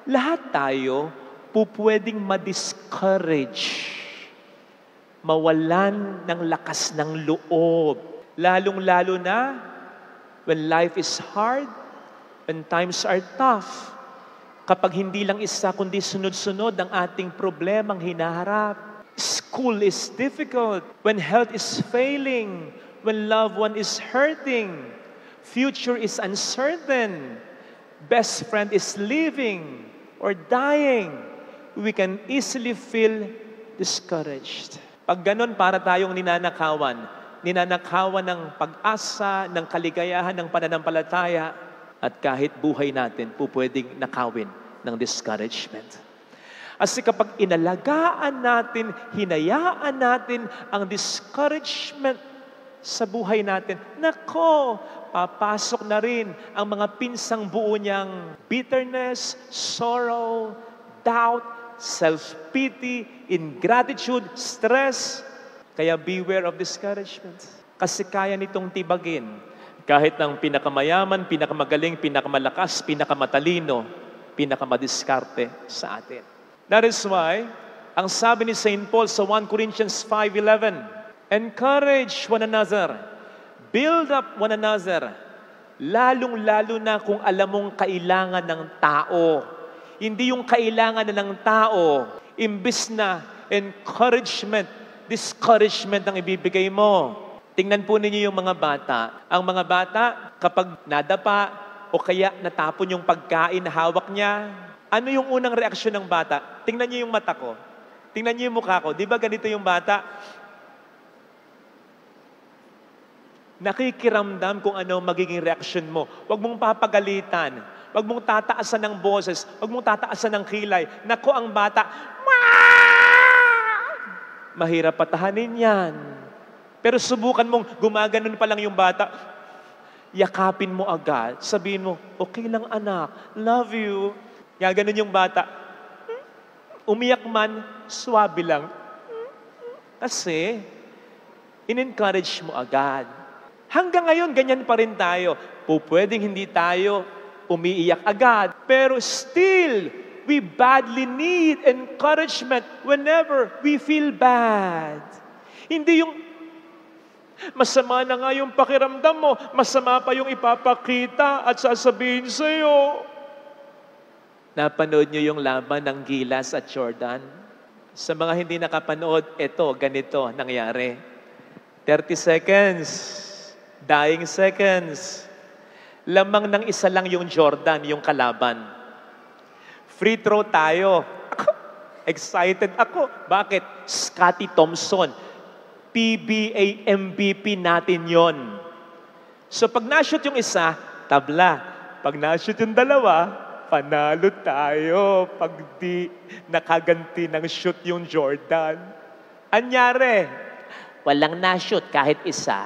Lahat tayo pupwedeng ma-discourage, mawalan ng lakas ng loob. Lalong-lalo na when life is hard, when times are tough. Kapag hindi lang isa kundi sunod-sunod ang ating problemang hinaharap. School is difficult. When health is failing. When loved one is hurting. Future is uncertain. Best friend is leaving or dying. We can easily feel discouraged. Pag ganun, para tayong ninanakawan ng pag-asa, ng kaligayahan, ng pananampalataya, at kahit buhay natin, pwedeng nakawin ng discouragement. Kasi kapag inalagaan natin, hinayaan natin ang discouragement sa buhay natin, nako, papasok na rin ang mga pinsang buo niyang bitterness, sorrow, doubt, self-pity, ingratitude, stress. Kaya beware of discouragement. Kasi kaya nitong tibagin kahit ng pinakamayaman, pinakamagaling, pinakamalakas, pinakamatalino, pinakamadiskarte sa atin. That is why, ang sabi ni St. Paul sa 1 Corinthians 5:11, encourage one another, build up one another, lalong-lalo na kung alam mong kailangan ng tao. Hindi yung kailangan na ng tao, imbis na encouragement, discouragement ang ibibigay mo. Tingnan po ninyo yung mga bata. Ang mga bata, kapag nadapa o kaya natapon yung pagkain na hawak niya, ano yung unang reaksyon ng bata? Tingnan niyo yung mata ko. Tingnan niyo yung mukha ko. Di ba ganito yung bata? Nakikiramdam kung ano magiging reaksyon mo. Huwag mong papagalitan. Huwag mong tataasan ng boses. Huwag mong tataasan ng kilay. Nako, ang bata, mahirap patahanin yan. Pero subukan mong gumaganon pa lang yung bata, yakapin mo agad. Sabihin mo, okay lang anak, love you. Gaganon yung bata. Umiyak man, swabe lang. Kasi, in-encourage mo agad. Hanggang ngayon, ganyan pa rin tayo. Pwedeng hindi tayo umiiyak agad. Pero still, we badly need encouragement whenever we feel bad. Hindi yung masama na nga yung pakiramdam mo, masama pa yung ipapakita at sasabihin sa'yo. Napanood niyo yung laban ng Gilas at Jordan? Sa mga hindi nakapanood, ganito nangyari. 30 seconds, dying seconds. Lamang ng isa lang yung Jordan, yung kalaban. Free throw tayo. Excited ako. Bakit? Scottie Thompson. PBA MVP natin yon. So pag na-shoot yung isa, tabla. Pag na-shoot yung dalawa, panalo tayo. Pag di nakaganti ng shoot yung Jordan. Anyari? Walang na-shoot kahit isa.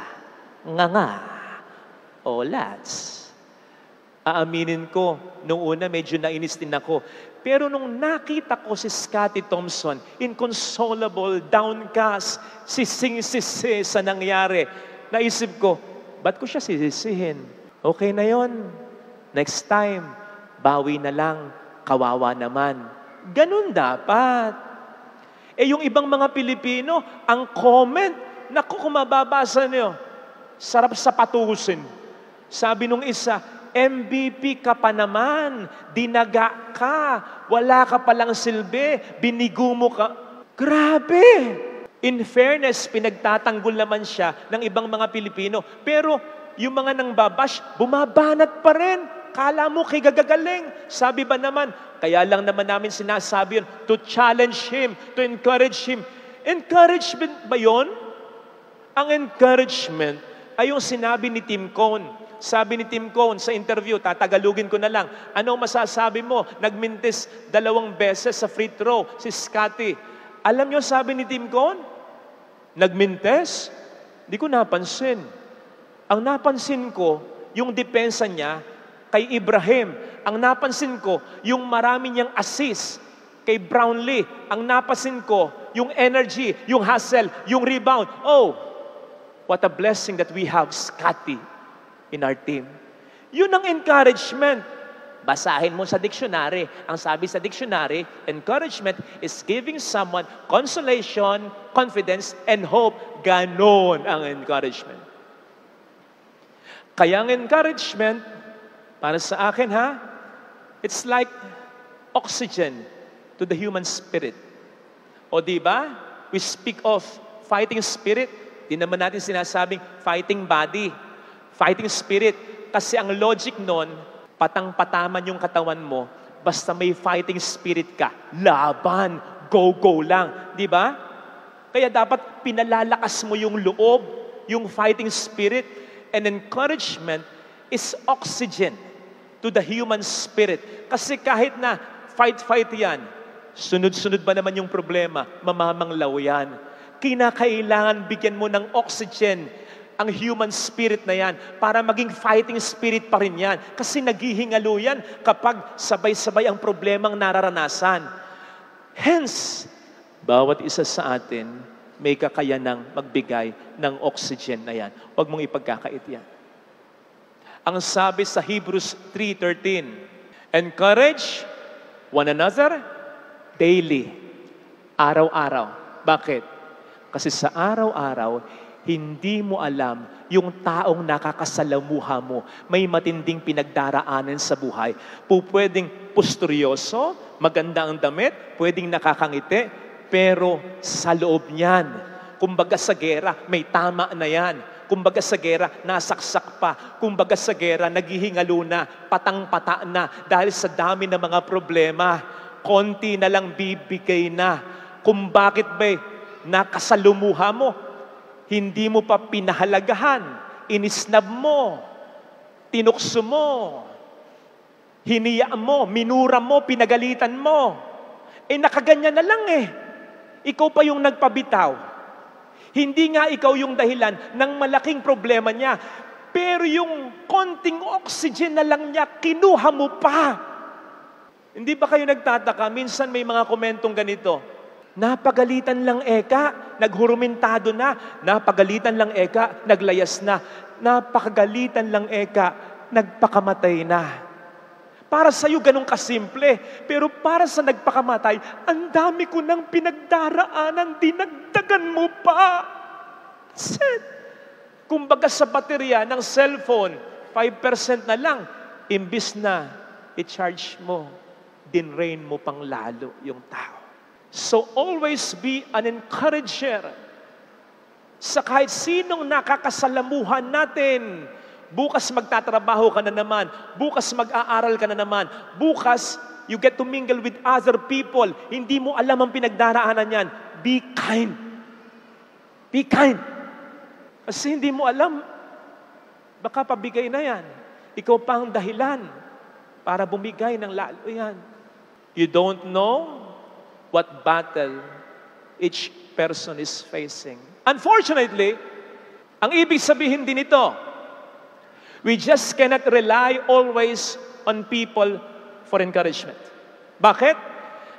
Nga. O lats. Aaminin ko, nung una medyo nainis din ako. Pero nung nakita ko si Scottie Thompson, inconsolable, downcast, sising-sisi sa nangyari, naisip ko, ba't ko siya sisisihin? Okay na yon. Next time, bawi na lang, kawawa naman. Ganun dapat. Yung ibang mga Pilipino, ang comment, naku, kung mababasa niyo, sarap sa patusin. Sabi nung isa, MVP ka pa naman, dinaga ka, wala ka palang silbi, binigo mo ka. Grabe! In fairness, pinagtatanggol naman siya ng ibang mga Pilipino. Pero yung mga nang babash, bumabanat pa rin. Kala mo kay gagagaling. Sabi ba naman, kaya lang naman namin sinasabi yun, to challenge him, to encourage him. Encouragement ba yun? Ang encouragement ay yung sinabi ni Tim Cone. Sabi ni Tim Cone sa interview, tatagalugin ko na lang, ano masasabi mo? Nagmintis 2 beses sa free throw si Scottie. Alam niyo sabi ni Tim Cone? Nagmintis? Di ko napansin. Ang napansin ko, yung depensa niya kay Ibrahim. Ang napansin ko, yung marami niyang assist kay Brownlee. Ang napansin ko, yung energy, yung hustle, yung rebound. Oh, what a blessing that we have Scottie in our team. Yun ang encouragement. Basahin mo sa dictionary. Ang sabi sa dictionary, encouragement is giving someone consolation, confidence, and hope. Ganon ang encouragement. Kaya ang encouragement, para sa akin it's like oxygen to the human spirit. O di ba? We speak of fighting spirit. Di naman natin sinasabing fighting body. Fighting spirit. Kasi ang logic nun, patang-pataman yung katawan mo, basta may fighting spirit ka, laban, go lang. Di ba? Kaya dapat pinalalakas mo yung loob, yung fighting spirit, and encouragement is oxygen to the human spirit. Kasi kahit na fight yan, sunod-sunod ba naman yung problema, mamamanglaw yan. Kinakailangan bigyan mo ng oxygen ang human spirit na yan para maging fighting spirit pa rin yan. Kasi naghihingalo yan kapag sabay-sabay ang problemang nararanasan. Hence, bawat isa sa atin may kakayanang magbigay ng oxygen na yan. Huwag mong ipagkakait yan. Ang sabi sa Hebrews 3:13, encourage one another daily. Araw-araw. Bakit? Kasi sa araw-araw, hindi mo alam yung taong nakakasalamuha mo. May matinding pinagdaraanan sa buhay. Pwedeng pusturyoso, maganda ang damit, pwedeng nakakangiti, pero sa loob niyan, kumbaga sa gera, may tama na yan. Kumbaga sa gera, nasaksak pa. Kumbaga sa gera, naghihingalo na, patang-pata na, dahil sa dami ng mga problema. Konti na lang bibigay na. Kung bakit ba nakasalumuha mo, hindi mo pa pinahalagahan, inisnab mo, tinukso mo, hiniyaan mo, minura mo, pinagalitan mo. Nakaganyan na lang Ikaw pa yung nagpabitaw. Hindi nga ikaw yung dahilan ng malaking problema niya. Pero yung konting oxygen na lang niya, kinuha mo pa. Hindi ba kayo nagtataka? Minsan may mga komentong ganito, napagalitan lang naghurumentado na. Napagalitan lang naglayas na. Napakagalitan lang nagpakamatay na. Para sa'yo ganun kasimple. Pero para sa nagpakamatay, ang dami ko nang pinagdaraanan, dinagdagan mo pa. That's it. Kumbaga sa baterya ng cellphone, 5% na lang. Imbis na i-charge mo, dinrain mo pang lalo yung tao. So always be an encourager sa kahit sinong nakakasalamuhan natin. Bukas magtatrabaho ka na naman. Bukas mag-aaral ka na naman. Bukas, you get to mingle with other people. Hindi mo alam ang pinagdaraanan yan. Be kind. Be kind. Kasi hindi mo alam, baka pabigay na yan. Ikaw pa ang dahilan para bumigay ng lalo yan. You don't know what battle each person is facing. Unfortunately, ang ibig sabihin din ito, we just cannot rely always on people for encouragement. Bakit?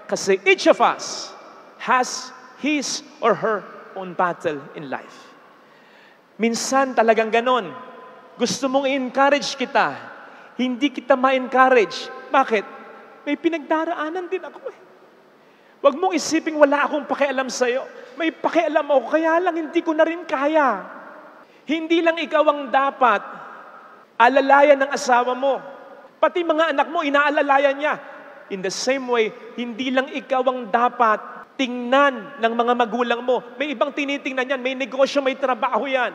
Kasi each of us has his or her own battle in life. Minsan talagang ganon. Gusto mong i-encourage kita, hindi kita ma-encourage. Bakit? May pinagdaraanan din ako Huwag mong isiping wala akong pakialam sa'yo. May pakialam ako, kaya lang hindi ko na rin kaya. Hindi lang ikaw ang dapat alalayan ng asawa mo. Pati mga anak mo, inaalalayan niya. In the same way, hindi lang ikaw ang dapat tingnan ng mga magulang mo. May ibang tinitingnan yan, may negosyo, may trabaho yan.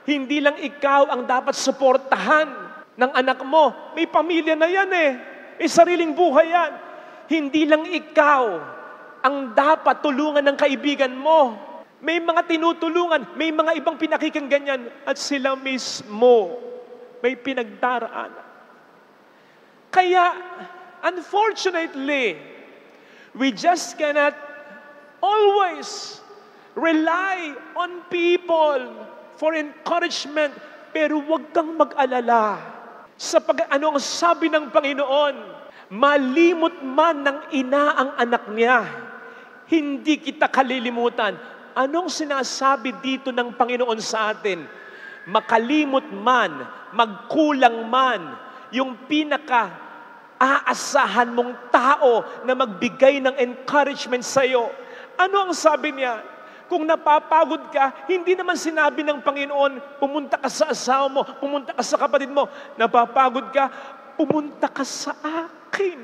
Hindi lang ikaw ang dapat suportahan ng anak mo. May pamilya na yan May sariling buhay yan. Hindi lang ikaw ang dapat tulungan ng kaibigan mo. May mga tinutulungan, may mga ibang pinakikinggan yan, at sila mismo may pinagdaraanan. Kaya, unfortunately, we just cannot always rely on people for encouragement, pero huwag kang mag-alala. Ano ang sabi ng Panginoon? Malimot man ng ina ang anak niya, hindi kita kalilimutan. Anong sinasabi dito ng Panginoon sa atin? Makalimot man, magkulang man, yung aasahan mong tao na magbigay ng encouragement sa'yo. Ano ang sabi niya? Kung napapagod ka, hindi naman sinabi ng Panginoon, pumunta ka sa asawa mo, pumunta ka sa kapatid mo. Napapagod ka, pumunta ka sa akin.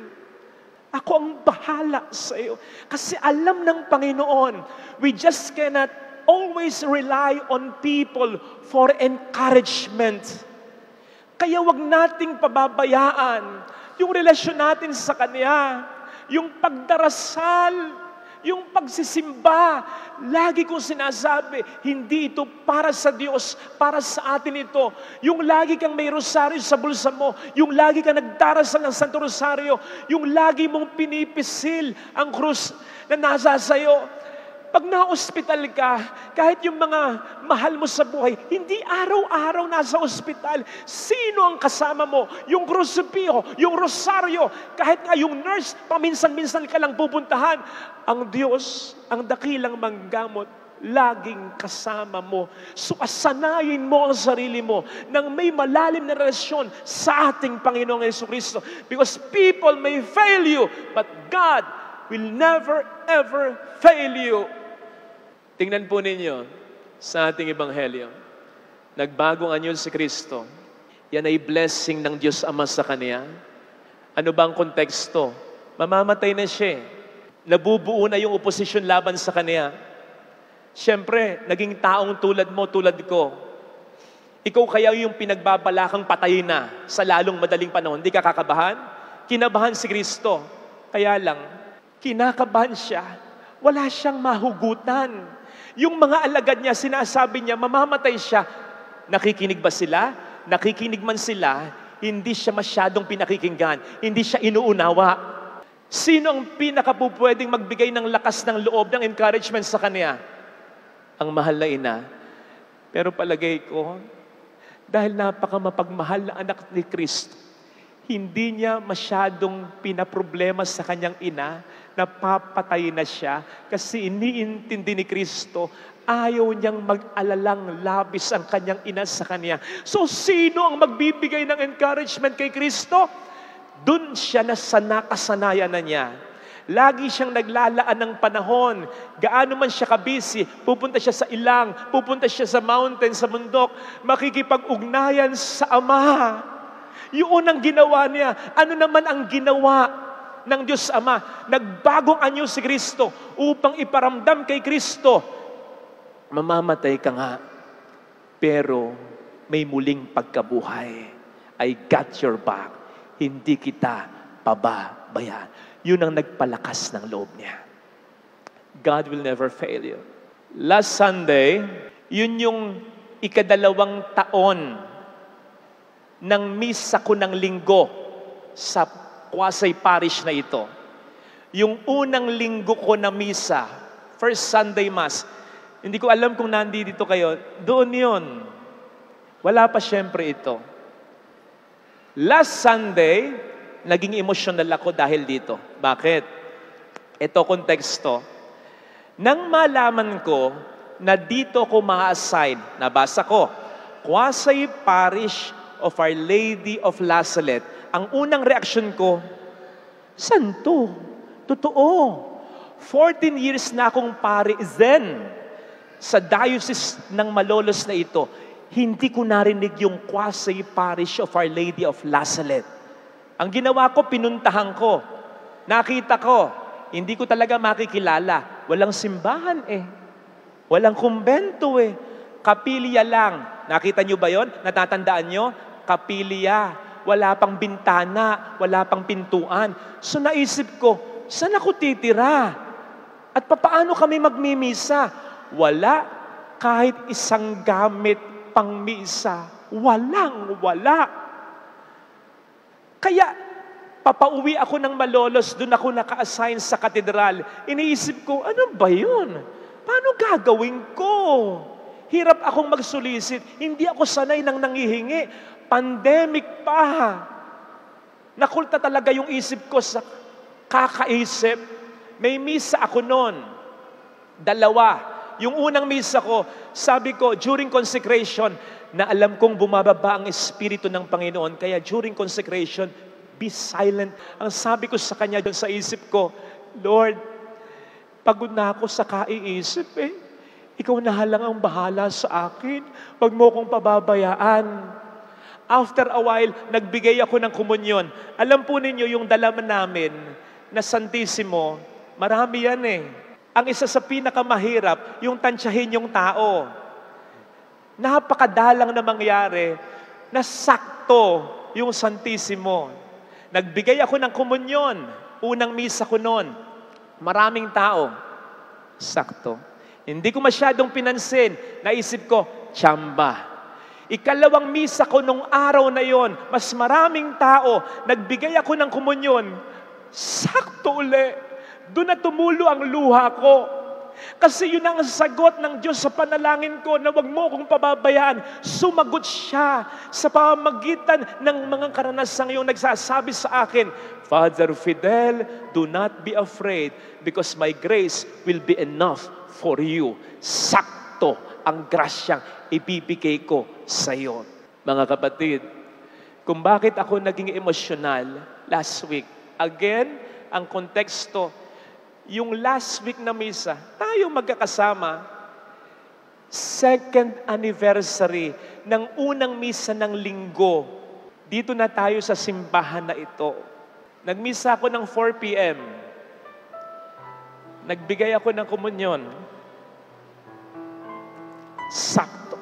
Ako ang bahala sa iyo. Kasi alam ng Panginoon, we just cannot always rely on people for encouragement. Kaya wag nating pababayaan yung relasyon natin sa Kanya, yung pagdarasal, yung pagsisimba. Lagi kong sinasabi, hindi ito para sa Diyos, para sa atin ito. Yung lagi kang may rosaryo sa bulsa mo, yung lagi kang nagdarasal ng Santo Rosario, yung lagi mong pinipisil ang krus na nasa sayo. Pag na-ospital ka, kahit yung mga mahal mo sa buhay, hindi araw-araw nasa ospital. Sino ang kasama mo? Yung krusipio, yung rosaryo, kahit nga yung nurse, paminsan-minsan ka lang pupuntahan. Ang Diyos, ang dakilang manggamot, laging kasama mo. So asanayin mo ang sarili mo ng may malalim na relasyon sa ating Panginoong Jesucristo. Because people may fail you, but God will never ever fail you. Tingnan po ninyo sa ating Ebanghelyo. Nagbagong anyo si Kristo. Yan ay blessing ng Diyos Ama sa Kanya. Ano ba ang konteksto? Mamamatay na siya. Nabubuo na yung oposisyon laban sa Kanya. Siyempre, naging taong tulad mo, tulad ko. Ikaw kaya yung pinagbabalakang patayin na sa lalong madaling panahon. Hindi ka kakabahan? Kinabahan si Kristo. Kaya lang, kinakabahan siya. Wala siyang mahugutan. Yung mga alagad niya, sinasabi niya, mamamatay siya. Nakikinig ba sila? Nakikinig man sila, hindi siya masyadong pinakikinggan. Hindi siya inuunawa. Sino ang pinakapupwedeng magbigay ng lakas ng loob, ng encouragement sa Kanya? Ang mahal na ina. Pero palagay ko, dahil napakamapagmahal na anak ni Kristo, hindi niya masyadong pinaproblema sa kanyang ina, napapatay na siya kasi iniintindi ni Kristo, ayaw niyang mag-alalang labis ang kanyang ina sa kanya. So, sino ang magbibigay ng encouragement kay Kristo? Doon siya na sa nakasanayan na niya. Lagi siyang naglalaan ng panahon. Gaano man siya kabisi, pupunta siya sa ilang, pupunta siya sa mountain, sa bundok, makikipag-ugnayan sa Ama. Yung unang ginawa niya, ano naman ang ginawa ng Diyos Ama? Nagbagong anyo si Kristo upang iparamdam kay Kristo, mamamatay ka nga, pero may muling pagkabuhay. I got your back. Hindi kita pababayaan. Yun ang nagpalakas ng loob niya. God will never fail you. Last Sunday, yun yung ikadalawang taon ng misa ko ng linggo sa Kwasay Parish na ito. Yung unang linggo ko na misa, first Sunday Mass, hindi ko alam kung nandito kayo, doon yun. Wala pa syempre ito. Last Sunday, naging emotional ako dahil dito. Bakit? Ito konteksto. Nang malaman ko na dito ko ma-assign, nabasa ko, Kwasay Parish of Our Lady of La Salette, ang unang reaksyon ko, saan to? Totoo. 14 years na akong pari Zen sa diocese ng Malolos na ito. Hindi ko narinig yung Kwasay Parish of Our Lady of La Salette. Ang ginawa ko, pinuntahan ko. Nakita ko, hindi ko talaga makikilala. Walang simbahan Walang kumbento Kapilya lang. Nakita nyo ba yon? Natatandaan nyo? Kapilya. Wala pang bintana. Wala pang pintuan. So naisip ko, saan ako titira? At papaano kami magmimisa? Wala kahit isang gamit pang misa. Wala. Kaya, papauwi ako ng Malolos, doon ako naka-assign sa katedral. Iniisip ko, ano ba yun? Paano gagawin ko? Hirap akong magsulisit. Hindi ako sanay nang nangihingi. Pandemic pa. Nakulta talaga yung isip ko sa kakaisip. May misa ako noon. 2. Yung unang misa ko, sabi ko, during consecration, na alam kong bumababa ang Espiritu ng Panginoon. Kaya during consecration, Be silent. Ang sabi ko sa kanya sa isip ko, Lord, pagod na ako sa kaiisip eh. Ikaw na lang ang bahala sa akin. Huwag mo kong pababayaan. After a while, nagbigay ako ng komunyon. Alam po ninyo, yung dalaman namin na Santissimo, marami yan eh. Ang isa sa pinakamahirap, yung tansyahin yung tao. Napakadalang na mangyari na sakto yung Santissimo. Nagbigay ako ng komunyon. Unang misa ko noon. Maraming tao. Sakto. Hindi ko masyadong pinansin. Naisip ko, tsamba. Ikalawang misa ko nung araw na yon, mas maraming tao. Nagbigay ako ng komunyon. Sakto uli. Doon na tumulo ang luha ko. Kasi yun ang sagot ng Diyos sa panalangin ko na wag mo kong pababayaan. Sumagot siya sa pamamagitan ng mga karanasang yung nagsasabi sa akin, Father Fidel, do not be afraid because my grace will be enough for you. Sakto ang grasyang ibibigay ko sa iyo. Mga kapatid, kung bakit ako naging emosyonal last week, again, ang konteksto, yung last week na misa, tayo magkakasama, second anniversary ng unang misa ng linggo. Dito na tayo sa simbahan na ito. Nagmisa ako ng 4 p.m. Nagbigay ako ng komunyon. Sakto.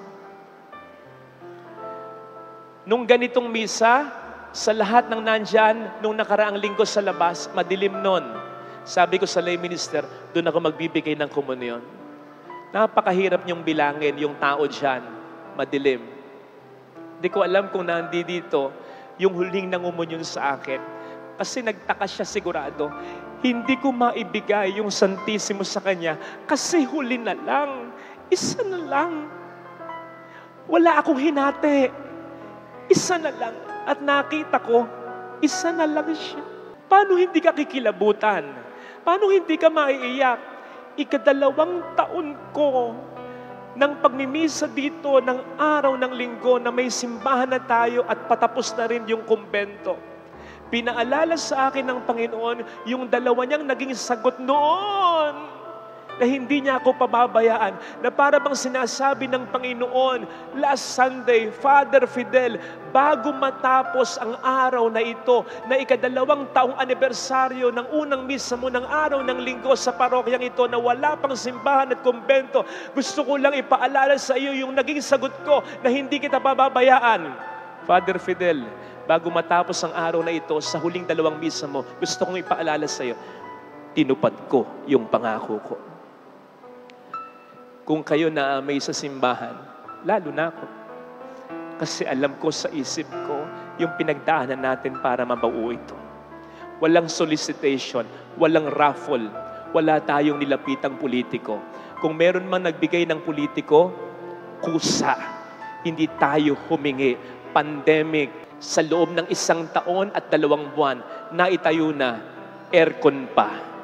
Nung ganitong misa, sa lahat ng nandyan, nung nakaraang linggo sa labas, madilim nun. Sabi ko sa lay minister, doon ako magbibigay ng komunyon. Napakahirap niyong bilangin yung tao dyan. Madilim. Hindi ko alam kung nandito yung huling nangumunyon sa akin. Kasi nagtaka siya sigurado. Hindi ko maibigay yung Santissimo sa kanya kasi huli na lang. Isa na lang. Wala akong hinati. Isa na lang. At nakita ko, isa na lang siya. Paano hindi ka kikilabutan? Paano hindi ka maiiyak? Ikadalawang taon ko ng pagmimisa dito ng araw ng linggo na may simbahan na tayo at patapos na rin yung kumbento. Pinaalala sa akin ng Panginoon yung dalawa niyang naging sagot noon na hindi niya ako pababayaan, na para bang sinasabi ng Panginoon last Sunday, Father Fidel, bago matapos ang araw na ito, na ikadalawang taong anibersaryo ng unang misa mo ng araw ng linggo sa parokyang ito na wala pang simbahan at kumbento, gusto ko lang ipaalala sa iyo yung naging sagot ko na hindi kita pababayaan. Father Fidel, bago matapos ang araw na ito, sa huling dalawang misa mo, gusto kong ipaalala sa iyo, tinupad ko yung pangako ko. Kung kayo naamay sa simbahan, lalo na ako. Kasi alam ko sa isip ko, yung pinagdaanan natin para mabuo ito. Walang solicitation, walang raffle, wala tayong nilapitang politiko. Kung meron man nagbigay ng politiko, kusa. Hindi tayo humingi. Pandemic, sa loob ng 1 taon at 2 buwan, naitayo na, aircon pa.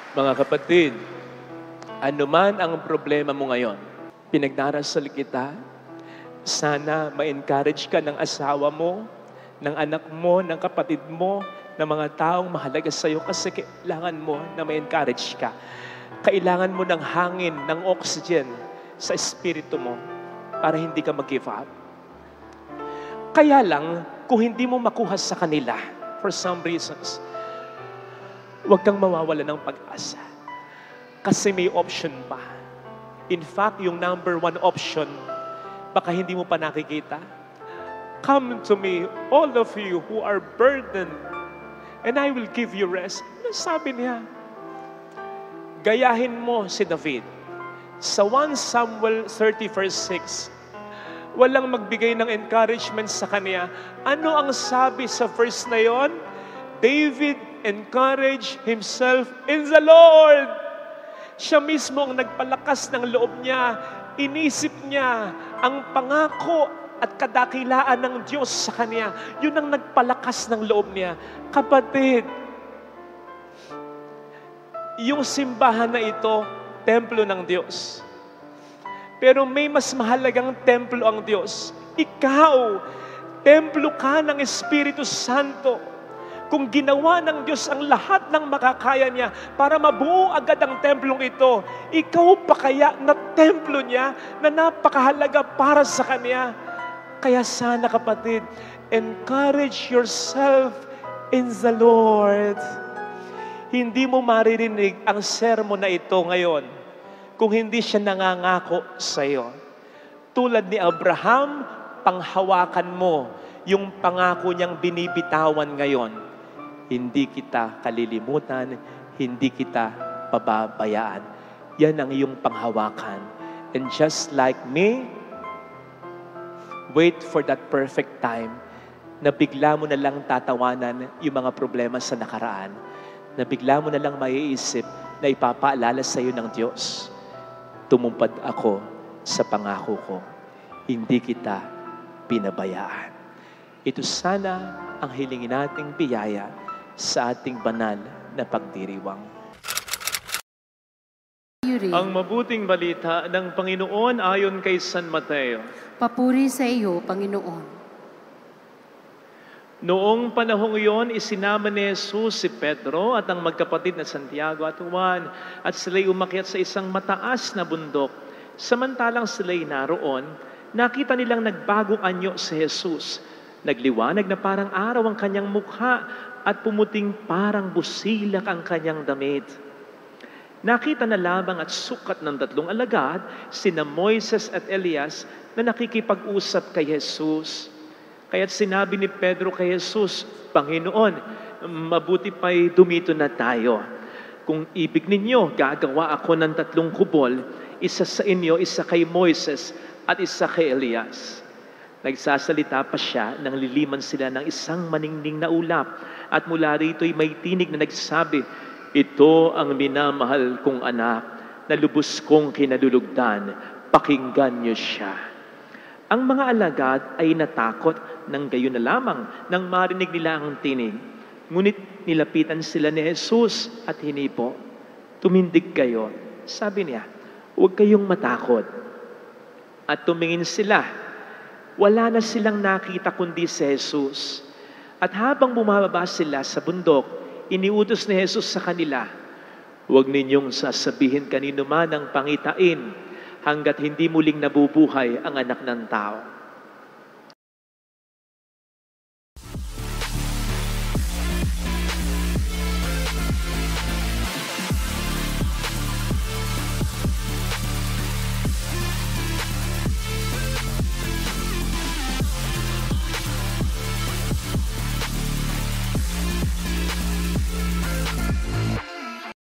Mga kapatid, anuman ang problema mo ngayon, pinagdarasal kita, sana ma-encourage ka ng asawa mo, ng anak mo, ng kapatid mo, ng mga taong mahalaga sa iyo kasi kailangan mo na ma-encourage ka. Kailangan mo ng hangin, ng oxygen sa espiritu mo para hindi ka mag-give up. Kaya lang, kung hindi mo makuha sa kanila, for some reasons, huwag kang mawawala ng pag-asa. Kasi may option pa. In fact, yung number 1 option, baka hindi mo pa nakikita. Come to me, all of you who are burdened, and I will give you rest. Ano sabi niya? Gayahin mo si David. Sa 1 Samuel 30 verse 6, walang magbigay ng encouragement sa kanya. Ano ang sabi sa verse na yon? David encouraged himself in the Lord. Siya mismo ang nagpalakas ng loob niya. Inisip niya ang pangako at kadakilaan ng Diyos sa kanya. Yun ang nagpalakas ng loob niya. Kapatid, yung simbahan na ito, templo ng Diyos. Pero may mas mahalagang templo ang Diyos. Ikaw, templo ka ng Espiritu Santo. Kung ginawa ng Diyos ang lahat ng makakaya niya para mabuo agad ang templong ito, ikaw pa kaya na templo niya na napakahalaga para sa Kanya? Kaya sana kapatid, encourage yourself in the Lord. Hindi mo maririnig ang sermon na ito ngayon kung hindi siya nangangako sa iyo. Tulad ni Abraham, panghawakan mo yung pangako niyang binibitawan ngayon. Hindi kita kalilimutan, hindi kita pababayaan. Yan ang iyong panghawakan. And just like me, wait for that perfect time na bigla mo na lang tatawanan yung mga problema sa nakaraan. Na bigla mo na lang maiisip na ipapaalala sa iyo ng Diyos. Tumupad ako sa pangako ko. Hindi kita pinabayaan. Ito sana ang hilingin nating biyaya sa ating banal na pagdiriwang. Ang mabuting balita ng Panginoon ayon kay San Mateo. Papuri sa iyo, Panginoon. Noong panahong iyon, isinama ni Jesus si Pedro at ang magkapatid na Santiago at Juan at sila'y umakyat sa isang mataas na bundok. Samantalang sila'y naroon, nakita nilang nagbagong anyo si Jesus. Nagliwanag na parang araw ang kanyang mukha at pumuting parang busilak ang kanyang damit. Nakita na lamang at sukat ng 3 alagad, sina Moises at Elias, na nakikipag-usap kay Jesus. Kaya't sinabi ni Pedro kay Jesus, Panginoon, mabuti pa'y dumito na tayo. Kung ibig ninyo, gagawa ako ng 3 kubol, isa sa inyo, isa kay Moises, at isa kay Elias. Nagsasalita pa siya nang liliman sila ng isang maningning na ulap at mula rito'y may tinig na nagsabi, ito ang minamahal kong anak na lubos kong kinalulugdan, pakinggan niyo siya. Ang mga alagad ay natakot nang gayon na lamang nang marinig nila ang tinig. Ngunit nilapitan sila ni Jesus at hinipo. Tumindig kayo. Sabi niya, huwag kayong matakot. At tumingin sila. Wala na silang nakita kundi si Jesus. At habang bumababa sila sa bundok, iniutos ni Jesus sa kanila, huwag ninyong sasabihin kanino man ang pangitain hanggat hindi muling nabubuhay ang anak ng tao.